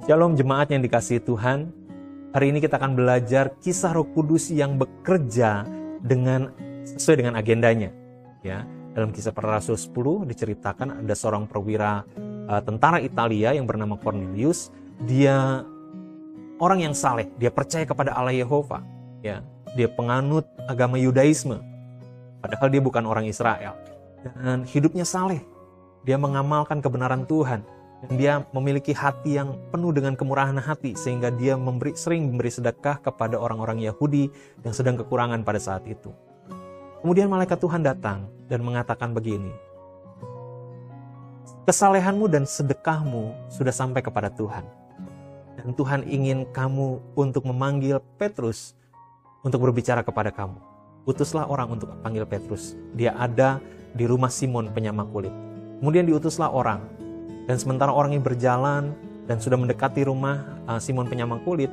Shalom jemaat yang dikasihi Tuhan. Hari ini kita akan belajar kisah Roh Kudus yang bekerja sesuai dengan agendanya. Ya, dalam Kisah Para Rasul 10 diceritakan ada seorang perwira tentara Italia yang bernama Cornelius. Dia orang yang saleh, dia percaya kepada Allah Yehova. Ya, dia penganut agama Yudaisme. Padahal dia bukan orang Israel. Dan hidupnya saleh. Dia mengamalkan kebenaran Tuhan. Dan dia memiliki hati yang penuh dengan kemurahan hati, sehingga dia sering memberi sedekah kepada orang-orang Yahudi yang sedang kekurangan pada saat itu. Kemudian malaikat Tuhan datang dan mengatakan begini, kesalehanmu dan sedekahmu sudah sampai kepada Tuhan. Dan Tuhan ingin kamu untuk memanggil Petrus untuk berbicara kepada kamu. Utuslah orang untuk panggil Petrus. Dia ada di rumah Simon penyamak kulit. Kemudian diutuslah orang. Dan sementara orang ini berjalan dan sudah mendekati rumah Simon penyamak kulit,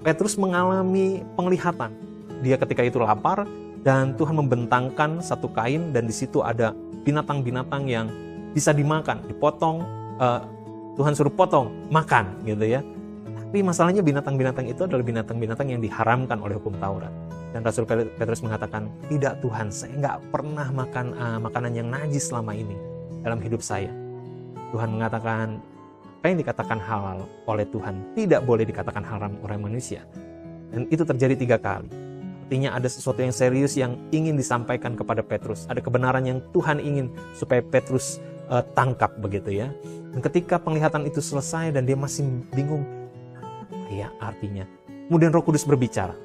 Petrus mengalami penglihatan. Dia ketika itu lapar dan Tuhan membentangkan satu kain dan di situ ada binatang-binatang yang bisa dimakan, dipotong, Tuhan suruh potong, makan gitu ya. Tapi masalahnya binatang-binatang itu adalah binatang-binatang yang diharamkan oleh hukum Taurat. Dan Rasul Petrus mengatakan, tidak Tuhan, saya nggak pernah makan makanan yang najis selama ini dalam hidup saya. Tuhan mengatakan, apa yang dikatakan halal oleh Tuhan tidak boleh dikatakan haram oleh manusia. Dan itu terjadi 3 kali. Artinya ada sesuatu yang serius yang ingin disampaikan kepada Petrus. Ada kebenaran yang Tuhan ingin supaya Petrus tangkap begitu ya. Dan ketika penglihatan itu selesai dan dia masih bingung, apa ya artinya? Kemudian Roh Kudus berbicara.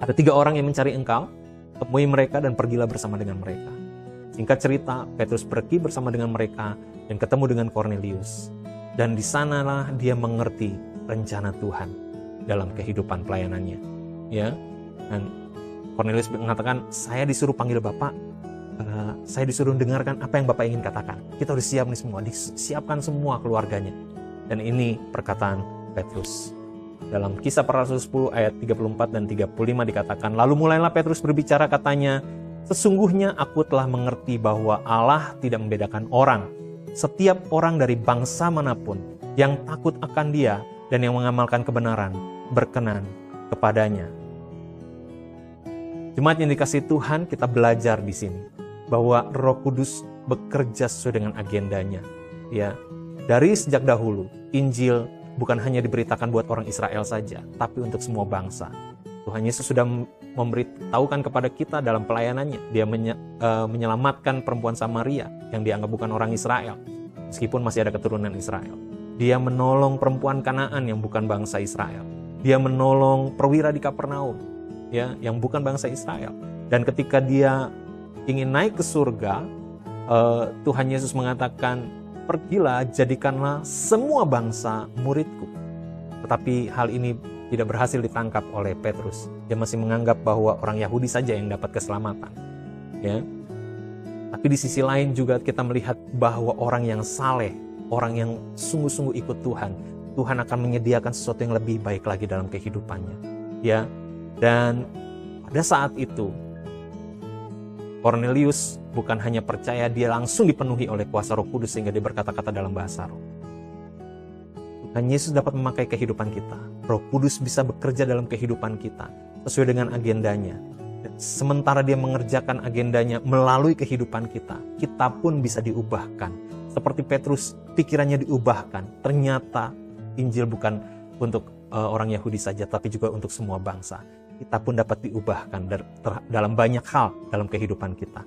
Ada 3 orang yang mencari engkau, temui mereka dan pergilah bersama dengan mereka. Singkat cerita, Petrus pergi bersama dengan mereka dan ketemu dengan Cornelius. Dan di sanalah dia mengerti rencana Tuhan dalam kehidupan pelayanannya. Ya, dan Cornelius mengatakan, saya disuruh panggil Bapak, saya disuruh dengarkan apa yang Bapak ingin katakan. Kita udah siap nih semua, disiapkan semua keluarganya. Dan ini perkataan Petrus. Dalam Kisah Para Rasul 10 ayat 34 dan 35 dikatakan, lalu mulailah Petrus berbicara, katanya, sesungguhnya aku telah mengerti bahwa Allah tidak membedakan orang. Setiap orang dari bangsa manapun yang takut akan Dia dan yang mengamalkan kebenaran berkenan kepadanya. Jemaat yang dikasihi Tuhan, kita belajar di sini bahwa Roh Kudus bekerja sesuai dengan agendanya. Ya, dari sejak dahulu Injil bukan hanya diberitakan buat orang Israel saja, tapi untuk semua bangsa. Tuhan Yesus sudah memberitahukan kepada kita dalam pelayanannya. Dia menyelamatkan perempuan Samaria yang dianggap bukan orang Israel, meskipun masih ada keturunan Israel. Dia menolong perempuan Kanaan yang bukan bangsa Israel. Dia menolong perwira di Kapernaum, ya, yang bukan bangsa Israel. Dan ketika dia ingin naik ke surga, Tuhan Yesus mengatakan, pergilah, jadikanlah semua bangsa muridku. Tetapi hal ini tidak berhasil ditangkap oleh Petrus. Dia masih menganggap bahwa orang Yahudi saja yang dapat keselamatan. Ya. Tapi di sisi lain juga kita melihat bahwa orang yang saleh, orang yang sungguh-sungguh ikut Tuhan, Tuhan akan menyediakan sesuatu yang lebih baik lagi dalam kehidupannya. Ya. Dan pada saat itu Cornelius bukan hanya percaya, dia langsung dipenuhi oleh kuasa Roh Kudus sehingga dia berkata-kata dalam bahasa roh. Tuhan Yesus dapat memakai kehidupan kita. Roh Kudus bisa bekerja dalam kehidupan kita sesuai dengan agendanya. Sementara dia mengerjakan agendanya melalui kehidupan kita, kita pun bisa diubahkan. Seperti Petrus, pikirannya diubahkan. Ternyata Injil bukan untuk orang Yahudi saja, tapi juga untuk semua bangsa. Kita pun dapat diubahkan dalam banyak hal dalam kehidupan kita.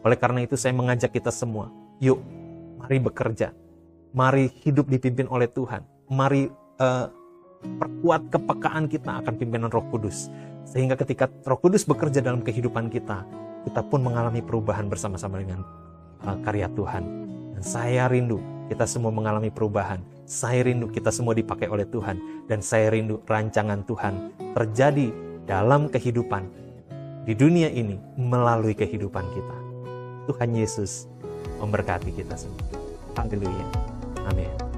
Oleh karena itu saya mengajak kita semua, yuk mari bekerja. Mari hidup dipimpin oleh Tuhan. Mari perkuat kepekaan kita akan pimpinan Roh Kudus. Sehingga ketika Roh Kudus bekerja dalam kehidupan kita, kita pun mengalami perubahan bersama-sama dengan karya Tuhan. Dan saya rindu kita semua mengalami perubahan. Saya rindu kita semua dipakai oleh Tuhan. Dan saya rindu rancangan Tuhan terjadi dalam kehidupan di dunia ini melalui kehidupan kita. Tuhan Yesus memberkati kita semua. Haleluya. Amin.